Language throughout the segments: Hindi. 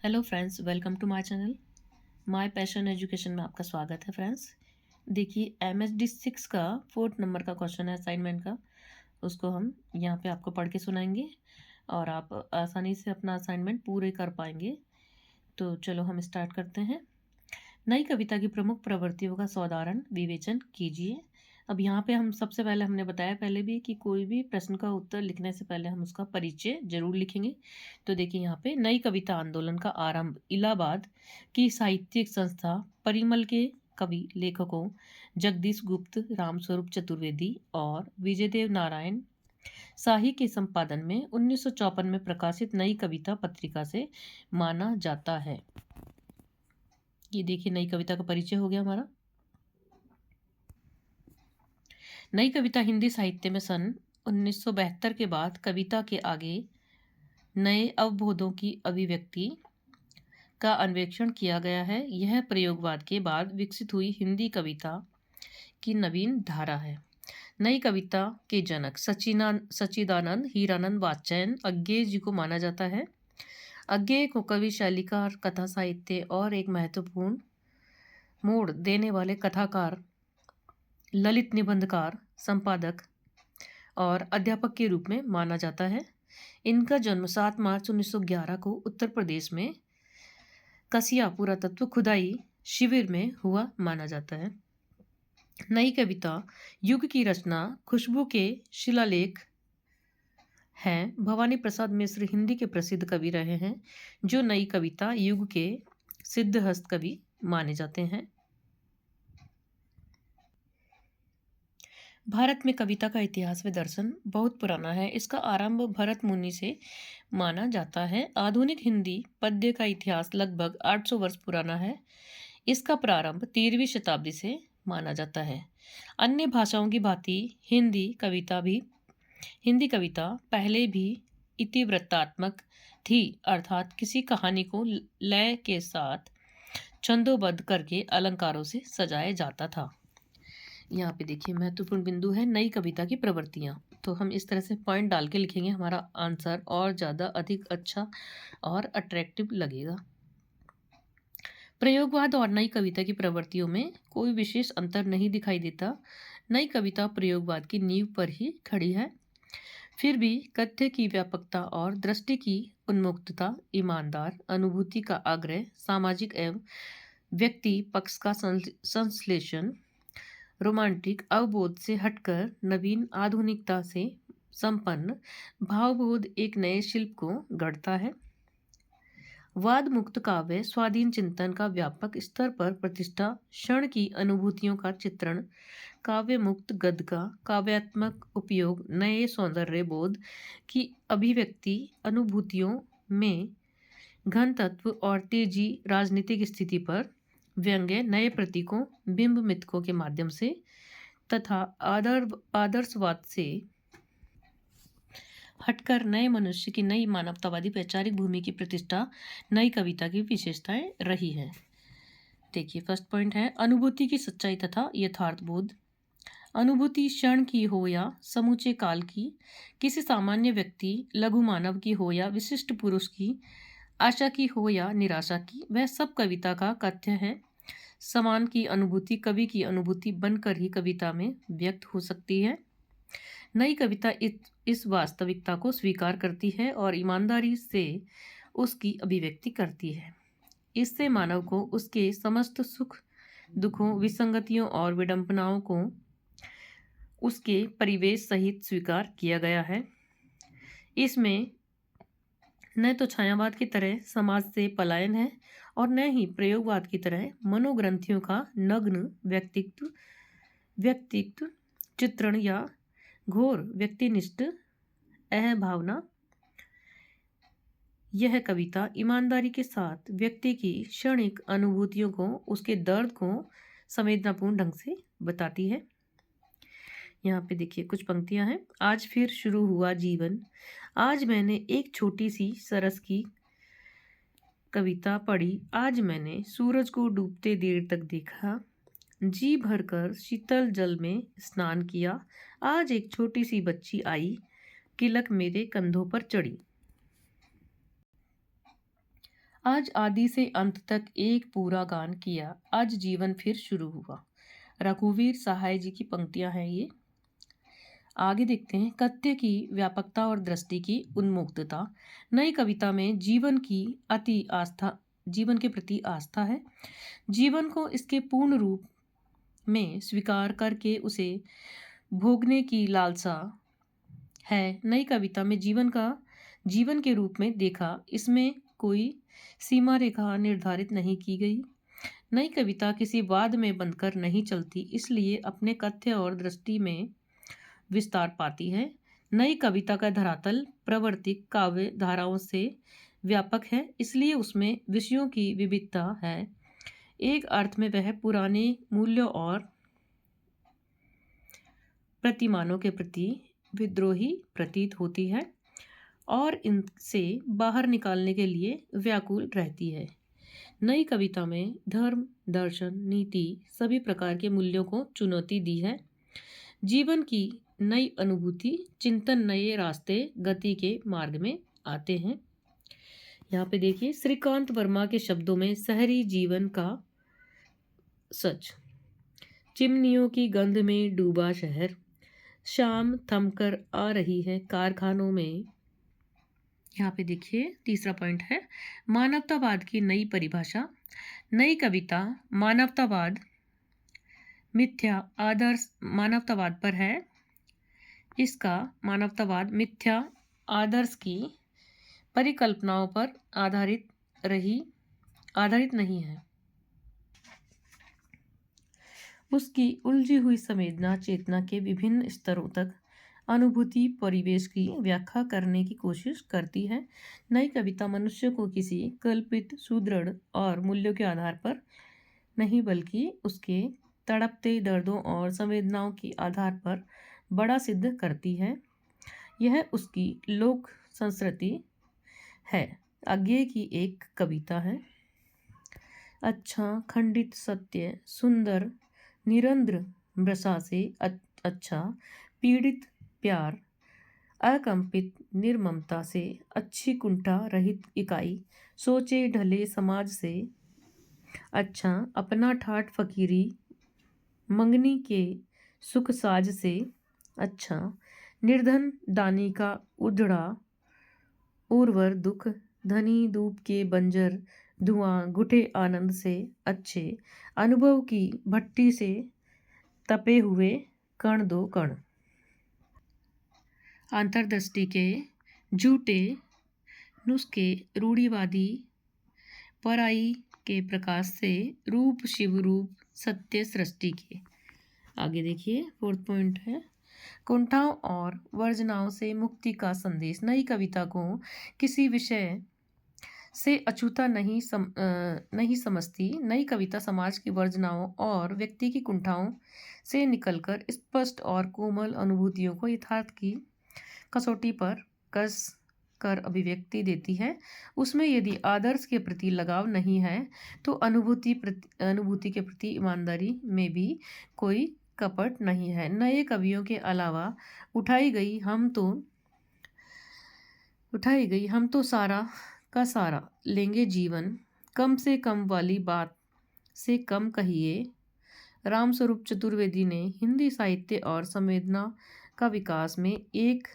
Hello friends, welcome to my channel. My passion education में आपका स्वागत है फ्रेंड्स। देखिए, एमएसडी 6 का 4th नंबर का क्वेश्चन है असाइनमेंट का। उसको हम यहाँ पे आपको पढ़ के सुनाएंगे और आप आसानी से अपना असाइनमेंट पूरे कर पाएंगे। तो चलो हम स्टार्ट करते हैं। नई कविता की प्रमुख प्रवृत्तियों का साधारण विवेचन कीजिए। अब यहाँ पे हम सबसे पहले हमने बताया पहले भी कि कोई भी प्रश्न का उत्तर लिखने से पहले हम उसका परिचय जरूर लिखेंगे। तो देखिए यहाँ पे नई कविता आंदोलन का आरंभ इलाहाबाद की साहित्यिक संस्था परिमल के कवि लेखकों जगदीश गुप्त, रामस्वरूप चतुर्वेदी और विजयदेव नारायण शाही के संपादन में 1954 में प्रकाशित नई कविता पत्रिका से माना जाता है। ये देखिए नई कविता का परिचय हो गया हमारा। नई कविता हिंदी साहित्य में सन 1972 के बाद कविता के आगे नए अवबोधों की अभिव्यक्ति का अन्वेषण किया गया है। यह प्रयोगवाद के बाद विकसित हुई हिंदी कविता की नवीन धारा है। नई कविता के जनक सच्चिदानंद हीरानंद वात्स्यायन अज्ञेय जी को माना जाता है। अज्ञेय को कवि, शैलीकार, कथा साहित्य और एक महत्वपूर्ण मोड़ देने वाले कथाकार, ललित निबंधकार, संपादक और अध्यापक के रूप में माना जाता है। इनका जन्म 7 मार्च 1911 को उत्तर प्रदेश में कसिया पुरातत्व खुदाई शिविर में हुआ माना जाता है। नई कविता युग की रचना खुशबू के शिलालेख हैं। भवानी प्रसाद मिश्र हिंदी के प्रसिद्ध कवि रहे हैं, जो नई कविता युग के सिद्धहस्त कवि माने जाते हैं। भारत में कविता का इतिहास व दर्शन बहुत पुराना है। इसका आरंभ भरत मुनि से माना जाता है। आधुनिक हिंदी पद्य का इतिहास लगभग 800 वर्ष पुराना है। इसका प्रारंभ 13वीं शताब्दी से माना जाता है। अन्य भाषाओं की भांति हिंदी कविता पहले भी इतिवृत्तात्मक थी, अर्थात किसी कहानी को लय के साथ छंदोबद्ध करके अलंकारों से सजाया जाता था। यहाँ पे देखिए महत्वपूर्ण बिंदु है नई कविता की प्रवृत्तियाँ। तो हम इस तरह से पॉइंट डाल के लिखेंगे, हमारा आंसर और ज़्यादा अधिक अच्छा और अट्रैक्टिव लगेगा। प्रयोगवाद और नई कविता की प्रवृत्तियों में कोई विशेष अंतर नहीं दिखाई देता। नई कविता प्रयोगवाद की नींव पर ही खड़ी है। फिर भी कथ्य की व्यापकता और दृष्टि की उन्मुक्तता, ईमानदार अनुभूति का आग्रह, सामाजिक एवं व्यक्ति पक्ष का संश्लेषण, रोमांटिक अवबोध से हटकर नवीन आधुनिकता से संपन्न भावबोध एक नए शिल्प को गढ़ता है। वाद मुक्त काव्य स्वाधीन चिंतन का व्यापक स्तर पर प्रतिष्ठा, क्षण की अनुभूतियों का चित्रण, काव्य मुक्त गद्य का काव्यात्मक उपयोग, नए सौंदर्य बोध की अभिव्यक्ति, अनुभूतियों में घन तत्व और तेजी, राजनीतिक स्थिति पर व्यंग्य, नए प्रतीकों, बिंब मिथकों के माध्यम से तथा आदर्शवाद से हटकर नए मनुष्य की नई मानवतावादी वैचारिक भूमि की प्रतिष्ठा नई कविता की विशेषताएं रही है। देखिए फर्स्ट पॉइंट है अनुभूति की सच्चाई तथा यथार्थ बोध। अनुभूति क्षण की हो या समूचे काल की, किसी सामान्य व्यक्ति, लघु मानव की हो या विशिष्ट पुरुष की, आशा की हो या निराशा की, वह सब कविता का कथ्य है। समान की अनुभूति कवि की अनुभूति बनकर ही कविता में व्यक्त हो सकती है। नई कविता इस वास्तविकता को स्वीकार करती है और ईमानदारी से उसकी अभिव्यक्ति करती है। इससे मानव को उसके समस्त सुख दुखों, विसंगतियों और विडंबनाओं को उसके परिवेश सहित स्वीकार किया गया है। इसमें न तो छायावाद की तरह समाज से पलायन है और न ही प्रयोगवाद की तरह मनोग्रंथियों का नग्न व्यक्तित्व चित्रण या घोर व्यक्तिनिष्ठ अहभावना। यह कविता ईमानदारी के साथ व्यक्ति की क्षणिक अनुभूतियों को, उसके दर्द को संवेदनापूर्ण ढंग से बताती है। यहाँ पे देखिए कुछ पंक्तियां हैं। आज फिर शुरू हुआ जीवन, आज मैंने एक छोटी सी सरस की कविता पढ़ी, आज मैंने सूरज को डूबते देर तक देखा, जी भरकर शीतल जल में स्नान किया, आज एक छोटी सी बच्ची आई, किलक मेरे कंधों पर चढ़ी। आज आदि से अंत तक एक पूरा गान किया, आज जीवन फिर शुरू हुआ। रघुवीर सहाय जी की पंक्तियां हैं ये। आगे देखते हैं, कथ्य की व्यापकता और दृष्टि की उन्मुक्तता। नई कविता में जीवन के प्रति आस्था है। जीवन को इसके पूर्ण रूप में स्वीकार करके उसे भोगने की लालसा है। नई कविता में जीवन के रूप में देखा, इसमें कोई सीमा रेखा निर्धारित नहीं की गई। नई कविता किसी वाद में बंधकर नहीं चलती, इसलिए अपने कथ्य और दृष्टि में विस्तार पाती है। नई कविता का धरातल प्रवर्तिक काव्य धाराओं से व्यापक है, इसलिए उसमें विषयों की विविधता है। एक अर्थ में वह पुराने मूल्यों और प्रतिमानों के प्रति विद्रोही प्रतीत होती है और इनसे बाहर निकालने के लिए व्याकुल रहती है। नई कविता में धर्म, दर्शन, नीति सभी प्रकार के मूल्यों को चुनौती दी है। जीवन की नई अनुभूति, चिंतन नए रास्ते गति के मार्ग में आते हैं। यहाँ पे देखिए, श्रीकांत वर्मा के शब्दों में शहरी जीवन का सच। चिमनियों की गंध में डूबा शहर, शाम थमकर आ रही है कारखानों में। यहाँ पे देखिए, तीसरा पॉइंट है मानवतावाद की नई परिभाषा। नई कविता मानवतावाद मिथ्या आदर्श मानवतावाद पर है। इसका मानवतावाद मिथ्या आदर्श की परिकल्पनाओं पर आधारित नहीं है। उसकी उलझी हुई संवेदना चेतना के विभिन्न स्तरों तक अनुभूति परिवेश की व्याख्या करने की कोशिश करती है। नई कविता मनुष्य को किसी कल्पित सुदृढ़ और मूल्यों के आधार पर नहीं, बल्कि उसके तड़पते दर्दों और संवेदनाओं के आधार पर बड़ा सिद्ध करती है। यह उसकी लोक संस्कृति है। आगे की एक कविता है। अच्छा खंडित सत्य सुंदर निरंद्र मृषा से अच्छा, पीड़ित प्यार अकंपित निर्ममता से अच्छी, कुंठा रहित इकाई सोचे ढले समाज से अच्छा, अपना ठाठ फकीरी मंगनी के सुख साज से अच्छा, निर्धन दानी का उधड़ा उर्वर दुख, धनी धूप के बंजर धुआं घुटे आनंद से अच्छे, अनुभव की भट्टी से तपे हुए कण दो कण। अंतर्दृष्टि के झूठे नुस्खे रूढ़िवादी पराई के प्रकाश से रूप शिव रूप सत्य सृष्टि के। आगे देखिए, फोर्थ पॉइंट है कुंठाओं और वर्जनाओं से मुक्ति का संदेश। नई कविता को किसी विषय से अछूता नहीं समझती। नई कविता समाज की वर्जनाओं और व्यक्ति की कुंठाओं से निकलकर स्पष्ट और कोमल अनुभूतियों को यथार्थ की कसौटी पर कस कर अभिव्यक्ति देती है। उसमें यदि आदर्श के प्रति लगाव नहीं है, तो अनुभूति के प्रति ईमानदारी में भी कोई कपट नहीं है। नए कवियों के अलावा उठाई गई हम तो सारा का सारा लेंगे जीवन, कम से कम वाली बात से कम कहिए। रामस्वरूप चतुर्वेदी ने हिंदी साहित्य और संवेदना का विकास में एक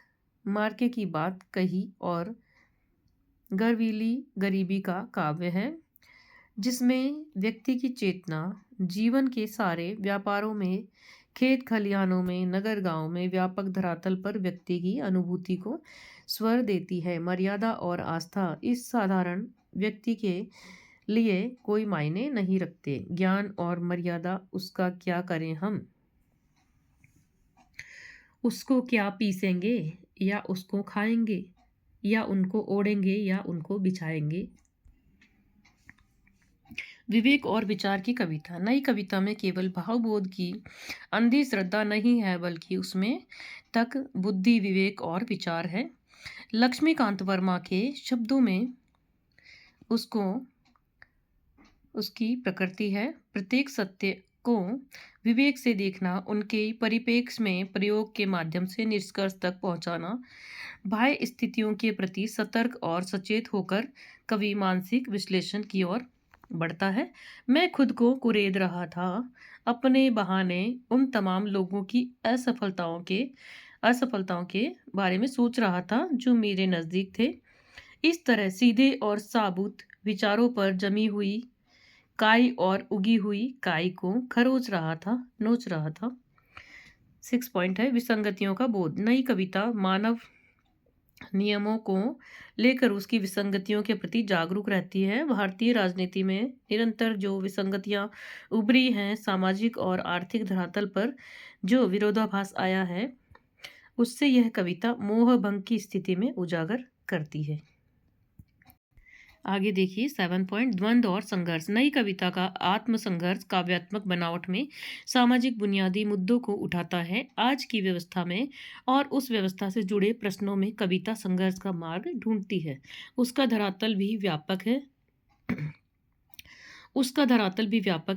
मार्के की बात कही और गर्वीली गरीबी का काव्य है, जिसमें व्यक्ति की चेतना जीवन के सारे व्यापारों में, खेत खलिहानों में, नगर गांव में, व्यापक धरातल पर व्यक्ति की अनुभूति को स्वर देती है। मर्यादा और आस्था इस साधारण व्यक्ति के लिए कोई मायने नहीं रखते। ज्ञान और मर्यादा उसका क्या करें हम? उसको क्या पीसेंगे या उसको खाएंगे या उनको ओढ़ेंगे या उनको बिछाएंगे। विवेक और विचार की कविता। नई कविता में केवल भावबोध की अंधी श्रद्धा नहीं है, बल्कि उसमें तक बुद्धि, विवेक और विचार है। लक्ष्मीकांत वर्मा के शब्दों में उसकी प्रकृति है। प्रत्येक सत्य को विवेक से देखना, उनके परिप्रेक्ष्य में प्रयोग के माध्यम से निष्कर्ष तक पहुंचाना, बाह्य स्थितियों के प्रति सतर्क और सचेत होकर कवि मानसिक विश्लेषण की ओर बढ़ता है। मैं खुद को कुरेद रहा था, अपने बहाने उन तमाम लोगों की असफलताओं के बारे में सोच रहा था जो मेरे नज़दीक थे। इस तरह सीधे और साबुत विचारों पर जमी हुई काई और उगी हुई काई को खरोच रहा था, नोच रहा था। 6 पॉइंट है विसंगतियों का बोध। नई कविता मानव नियमों को लेकर उसकी विसंगतियों के प्रति जागरूक रहती है। भारतीय राजनीति में निरंतर जो विसंगतियां उभरी हैं, सामाजिक और आर्थिक धरातल पर जो विरोधाभास आया है, उससे यह कविता मोहभंग की स्थिति में उजागर करती है। आगे देखिए 7 पॉइंट द्वंद्व और संघर्ष। नई कविता का आत्मसंघर्ष काव्यात्मक बनावट में सामाजिक बुनियादी मुद्दों को उठाता है। आज की व्यवस्था में और उस व्यवस्था से जुड़े प्रश्नों में कविता संघर्ष का मार्ग ढूंढती है। उसका धरातल भी व्यापक है।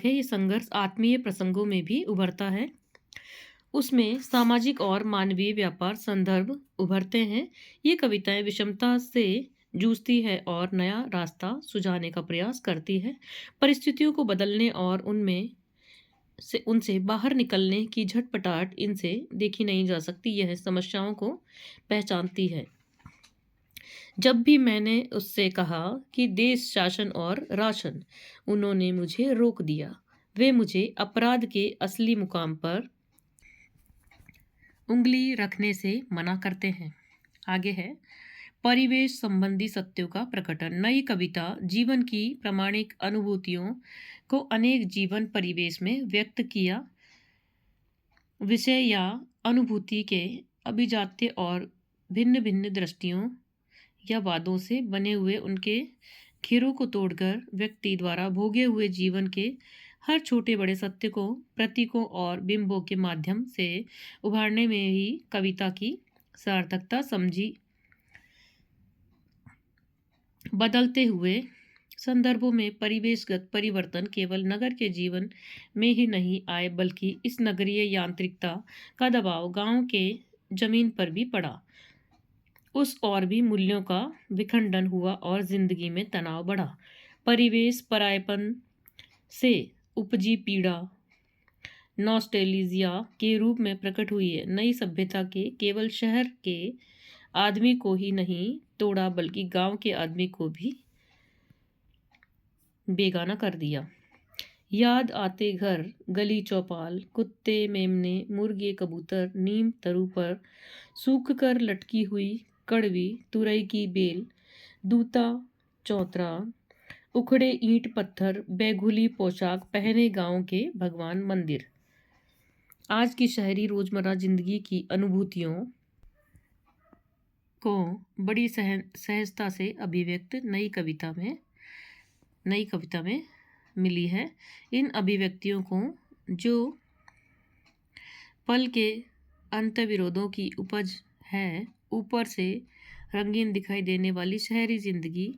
ये संघर्ष आत्मीय प्रसंगों में भी उभरता है। उसमें सामाजिक और मानवीय व्यापार संदर्भ उभरते हैं। ये कविताएं विषमता से जूझती है और नया रास्ता सुझाने का प्रयास करती है। परिस्थितियों को बदलने और उनसे बाहर निकलने की झटपटाहट इनसे देखी नहीं जा सकती। यह समस्याओं को पहचानती है। जब भी मैंने उससे कहा कि देश शासन और राशन, उन्होंने मुझे रोक दिया। वे मुझे अपराध के असली मुकाम पर उंगली रखने से मना करते हैं। आगे है परिवेश संबंधी सत्यों का प्रकटन। नई कविता जीवन की प्रामाणिक अनुभूतियों को अनेक जीवन परिवेश में व्यक्त किया विषय या अनुभूति के अभिजात्य और भिन्न भिन्न दृष्टियों या वादों से बने हुए उनके घेरों को तोड़कर व्यक्ति द्वारा भोगे हुए जीवन के हर छोटे बड़े सत्य को प्रतीकों और बिंबों के माध्यम से उभारने में ही कविता की सार्थकता समझी। बदलते हुए संदर्भों में परिवेशगत परिवर्तन केवल नगर के जीवन में ही नहीं आए, बल्कि इस नगरीय यांत्रिकता का दबाव गांव के जमीन पर भी पड़ा। उस और भी मूल्यों का विखंडन हुआ और जिंदगी में तनाव बढ़ा। परिवेश परायपन से उपजी पीड़ा नॉस्टैल्जिया के रूप में प्रकट हुई है। नई सभ्यता के केवल शहर के आदमी को ही नहीं तोड़ा, बल्कि गांव के आदमी को भी बेगाना कर दिया। याद आते घर, गली चौपाल, कुत्ते मेमने, मुर्गे कबूतर, नीम तरू पर सूख कर लटकी हुई कड़वी तुरई की बेल, दूता चौतरा, उखड़े ईंट पत्थर, बेघुली पोशाक पहने गांव के भगवान मंदिर। आज की शहरी रोजमर्रा जिंदगी की अनुभूतियों को बड़ी सहजता से अभिव्यक्त नई कविता में मिली है। इन अभिव्यक्तियों को जो पल के अंतर्विरोधों की उपज है, ऊपर से रंगीन दिखाई देने वाली शहरी जिंदगी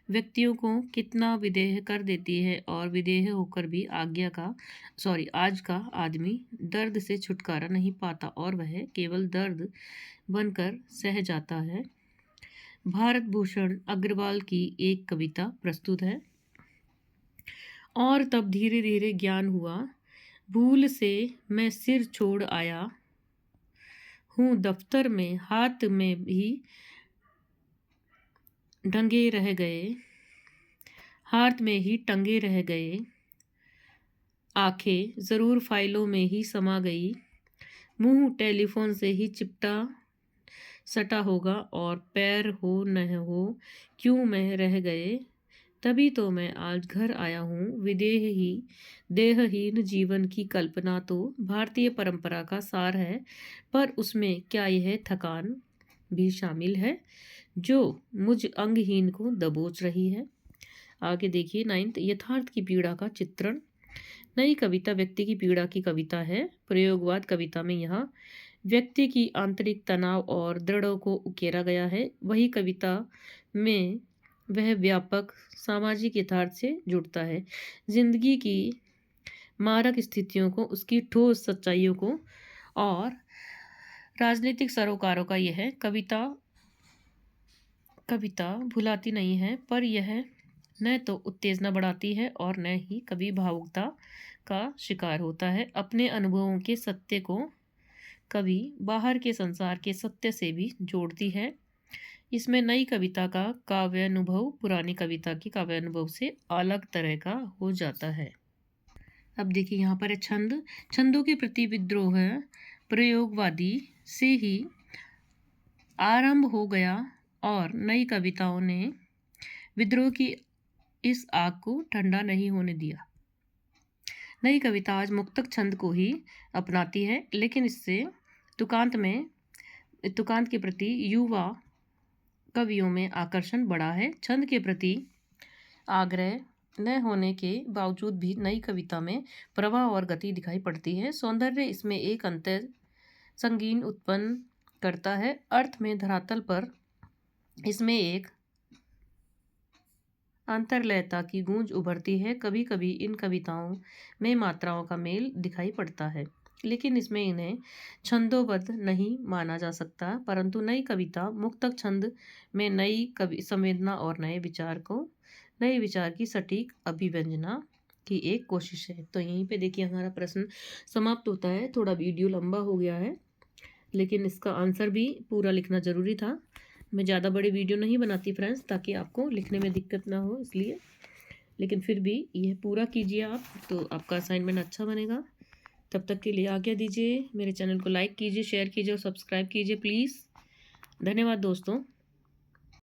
व्यक्तियों को कितना विदेह कर देती है, और विदेह होकर भी आज का आदमी दर्द से छुटकारा नहीं पाता और वह केवल दर्द बनकर सह जाता है। भारत भूषण अग्रवाल की एक कविता प्रस्तुत है। और तब धीरे धीरे ज्ञान हुआ, भूल से मैं सिर छोड़ आया हूँ दफ्तर में, हाथ में भी टंगे रह गए, आंखें जरूर फाइलों में ही समा गई, मुंह टेलीफोन से ही चिपटा सटा होगा, और पैर हो न हो क्यों मैं रह गए, तभी तो मैं आज घर आया हूँ। देहहीन जीवन की कल्पना तो भारतीय परंपरा का सार है, पर उसमें क्या यह थकान भी शामिल है जो मुझ अंगहीन को दबोच रही है। आगे देखिए 9 यथार्थ की पीड़ा का चित्रण। नई कविता व्यक्ति की पीड़ा की कविता है। प्रयोगवाद कविता में यहाँ व्यक्ति की आंतरिक तनाव और दृढ़ों को उकेरा गया है। वही कविता में वह व्यापक सामाजिक यथार्थ से जुड़ता है। जिंदगी की मारक स्थितियों को, उसकी ठोस सच्चाइयों को और राजनीतिक सरोकारों का यह कविता भुलाती नहीं है, पर यह न तो उत्तेजना बढ़ाती है और न ही कभी भावुकता का शिकार होता है। अपने अनुभवों के सत्य को कभी बाहर के संसार के सत्य से भी जोड़ती है। इसमें नई कविता का काव्यानुभव पुरानी कविता की काव्यानुभव से अलग तरह का हो जाता है। अब देखिए यहाँ पर है छंद। छंदों के प्रति विद्रोह प्रयोगवादी से ही आरंभ हो गया और नई कविताओं ने विद्रोह की इस आग को ठंडा नहीं होने दिया। नई कविता आज मुक्तक छंद को ही अपनाती है, लेकिन इससे तुकांत के प्रति युवा कवियों में आकर्षण बढ़ा है। छंद के प्रति आग्रह न होने के बावजूद भी नई कविता में प्रवाह और गति दिखाई पड़ती है। सौंदर्य इसमें एक अंतर संगीन उत्पन्न करता है। अर्थ में धरातल पर इसमें एक अंतर्लयता की गूंज उभरती है। कभी कभी इन कविताओं में मात्राओं का मेल दिखाई पड़ता है, लेकिन इसमें इन्हें छंदोबद्ध नहीं माना जा सकता। परंतु नई कविता मुक्तक छंद में नई कवि संवेदना और नए विचार की सटीक अभिव्यंजना की एक कोशिश है। तो यहीं पे देखिए हमारा प्रश्न समाप्त होता है। थोड़ा वीडियो लंबा हो गया है, लेकिन इसका आंसर भी पूरा लिखना ज़रूरी था। मैं ज़्यादा बड़े वीडियो नहीं बनाती फ्रेंड्स, ताकि आपको लिखने में दिक्कत ना हो, इसलिए। लेकिन फिर भी यह पूरा कीजिए आप, तो आपका असाइनमेंट अच्छा बनेगा। तब तक के लिए आज्ञा दीजिए। मेरे चैनल को लाइक कीजिए, शेयर कीजिए और सब्सक्राइब कीजिए प्लीज़। धन्यवाद दोस्तों।